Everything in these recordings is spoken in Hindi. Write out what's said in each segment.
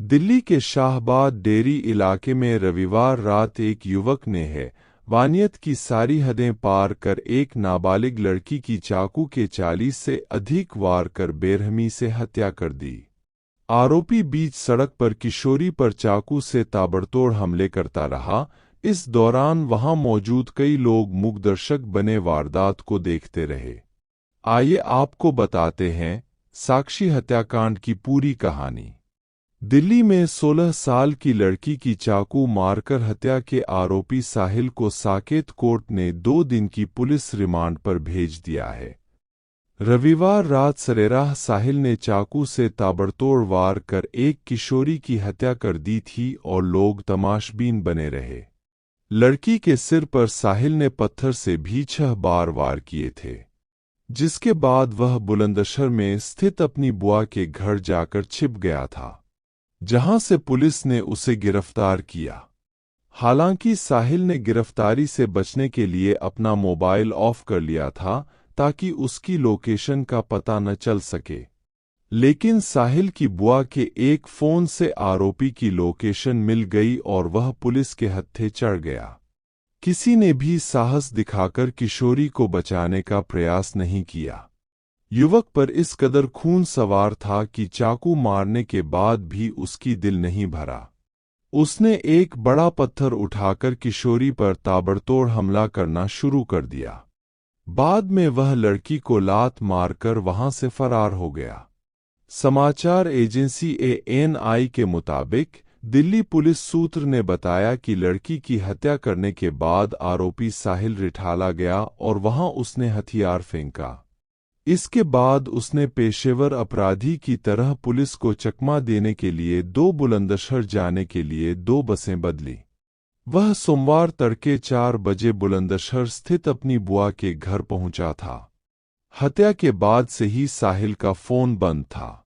दिल्ली के शाहबाद डेरी इलाके में रविवार रात एक युवक ने वानियत की सारी हदें पार कर एक नाबालिग लड़की की चाकू के 40 से अधिक वार कर बेरहमी से हत्या कर दी। आरोपी बीच सड़क पर किशोरी पर चाकू से ताबड़तोड़ हमले करता रहा। इस दौरान वहां मौजूद कई लोग मूकदर्शक बने वारदात को देखते रहे। आइए आपको बताते हैं साक्षी हत्याकांड की पूरी कहानी। दिल्ली में 16 साल की लड़की की चाकू मारकर हत्या के आरोपी साहिल को साकेत कोर्ट ने 2 दिन की पुलिस रिमांड पर भेज दिया है। रविवार रात सरेराह साहिल ने चाकू से ताबड़तोड़ वार कर एक किशोरी की हत्या कर दी थी और लोग तमाशबीन बने रहे। लड़की के सिर पर साहिल ने पत्थर से भी 6 बार वार किए थे, जिसके बाद वह बुलंदशहर में स्थित अपनी बुआ के घर जाकर छिप गया था, जहां से पुलिस ने उसे गिरफ्तार किया। हालांकि साहिल ने गिरफ्तारी से बचने के लिए अपना मोबाइल ऑफ कर लिया था ताकि उसकी लोकेशन का पता न चल सके, लेकिन साहिल की बुआ के एक फोन से आरोपी की लोकेशन मिल गई और वह पुलिस के हत्थे चढ़ गया। किसी ने भी साहस दिखाकर किशोरी को बचाने का प्रयास नहीं किया। युवक पर इस कदर खून सवार था कि चाकू मारने के बाद भी उसकी दिल नहीं भरा। उसने एक बड़ा पत्थर उठाकर किशोरी पर ताबड़तोड़ हमला करना शुरू कर दिया। बाद में वह लड़की को लात मारकर वहां से फरार हो गया। समाचार एजेंसी ANI के मुताबिक दिल्ली पुलिस सूत्र ने बताया कि लड़की की हत्या करने के बाद आरोपी साहिल रिठाला गया और वहां उसने हथियार फेंका। इसके बाद उसने पेशेवर अपराधी की तरह पुलिस को चकमा देने के लिए 2 बुलंदशहर जाने के लिए 2 बसें बदली। वह सोमवार तड़के 4 बजे बुलंदशहर स्थित अपनी बुआ के घर पहुंचा था। हत्या के बाद से ही साहिल का फोन बंद था।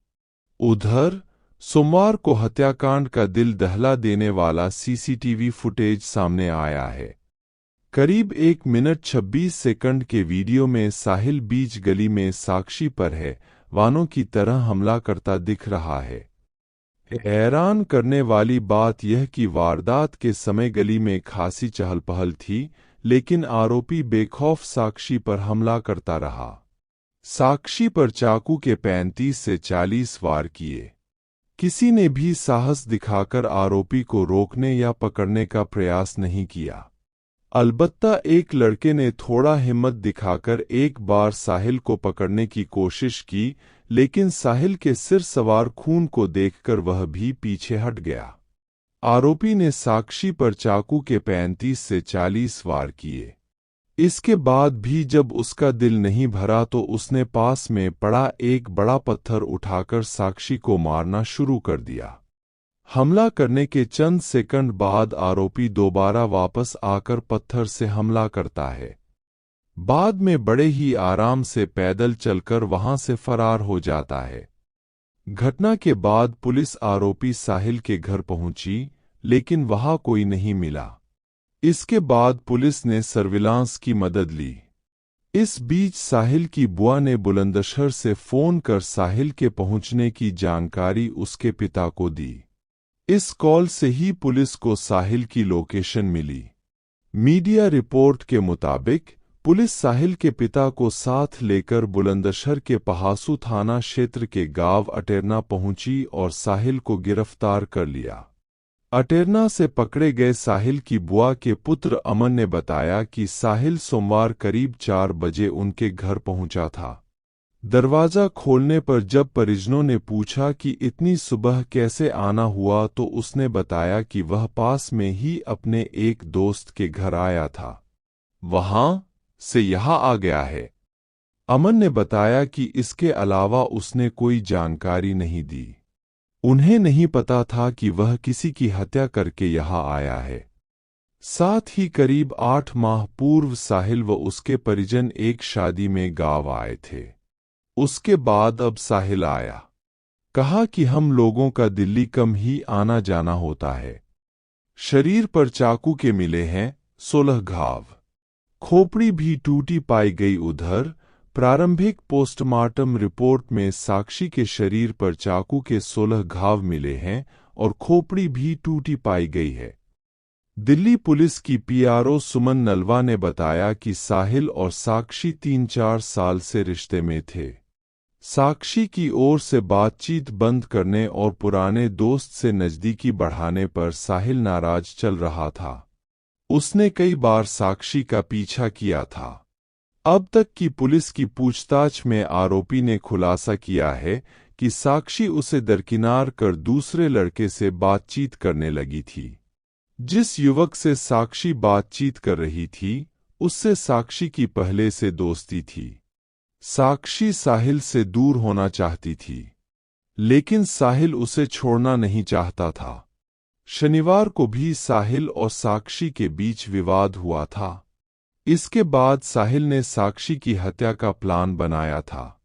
उधर सोमवार को हत्याकांड का दिल दहला देने वाला CCTV फुटेज सामने आया है। करीब 1 मिनट 26 सेकंड के वीडियो में साहिल बीच गली में साक्षी पर वानों की तरह हमला करता दिख रहा है। हैरान करने वाली बात यह कि वारदात के समय गली में खासी चहल पहल थी, लेकिन आरोपी बेखौफ साक्षी पर हमला करता रहा। साक्षी पर चाकू के 35 से 40 वार किए। किसी ने भी साहस दिखाकर आरोपी को रोकने या पकड़ने का प्रयास नहीं किया। अलबत्ता एक लड़के ने थोड़ा हिम्मत दिखाकर एक बार साहिल को पकड़ने की कोशिश की, लेकिन साहिल के सिर सवार खून को देखकर वह भी पीछे हट गया। आरोपी ने साक्षी पर चाकू के 35 से 40 वार किए। इसके बाद भी जब उसका दिल नहीं भरा तो उसने पास में पड़ा एक बड़ा पत्थर उठाकर साक्षी को मारना शुरू कर दिया। हमला करने के चंद सेकंड बाद आरोपी दोबारा वापस आकर पत्थर से हमला करता है। बाद में बड़े ही आराम से पैदल चलकर वहां से फरार हो जाता है। घटना के बाद पुलिस आरोपी साहिल के घर पहुंची, लेकिन वहां कोई नहीं मिला। इसके बाद पुलिस ने सर्विलांस की मदद ली। इस बीच साहिल की बुआ ने बुलंदशहर से फोन कर साहिल के पहुंचने की जानकारी उसके पिता को दी। इस कॉल से ही पुलिस को साहिल की लोकेशन मिली। मीडिया रिपोर्ट के मुताबिक पुलिस साहिल के पिता को साथ लेकर बुलंदशहर के पहासू थाना क्षेत्र के गांव अटेरना पहुंची और साहिल को गिरफ्तार कर लिया। अटेरना से पकड़े गए साहिल की बुआ के पुत्र अमन ने बताया कि साहिल सोमवार करीब 4 बजे उनके घर पहुंचा था। दरवाजा खोलने पर जब परिजनों ने पूछा कि इतनी सुबह कैसे आना हुआ, तो उसने बताया कि वह पास में ही अपने एक दोस्त के घर आया था, वहां से यहां आ गया है। अमन ने बताया कि इसके अलावा उसने कोई जानकारी नहीं दी। उन्हें नहीं पता था कि वह किसी की हत्या करके यहां आया है। साथ ही करीब 8 माह पूर्व साहिल व उसके परिजन एक शादी में गांव आए थे। उसके बाद अब साहिल आया। कहा कि हम लोगों का दिल्ली कम ही आना जाना होता है। शरीर पर चाकू के मिले हैं 16 घाव। खोपड़ी भी टूटी पाई गई। उधर प्रारंभिक पोस्टमार्टम रिपोर्ट में साक्षी के शरीर पर चाकू के 16 घाव मिले हैं और खोपड़ी भी टूटी पाई गई है। दिल्ली पुलिस की पीआरओ सुमन नलवा ने बताया कि साहिल और साक्षी 3-4 साल से रिश्ते में थे। साक्षी की ओर से बातचीत बंद करने और पुराने दोस्त से नज़दीकी बढ़ाने पर साहिल नाराज चल रहा था। उसने कई बार साक्षी का पीछा किया था। अब तक की पुलिस की पूछताछ में आरोपी ने खुलासा किया है कि साक्षी उसे दरकिनार कर दूसरे लड़के से बातचीत करने लगी थी। जिस युवक से साक्षी बातचीत कर रही थी, उससे साक्षी की पहले से दोस्ती थी। साक्षी साहिल से दूर होना चाहती थी, लेकिन साहिल उसे छोड़ना नहीं चाहता था। शनिवार को भी साहिल और साक्षी के बीच विवाद हुआ था। इसके बाद साहिल ने साक्षी की हत्या का प्लान बनाया था।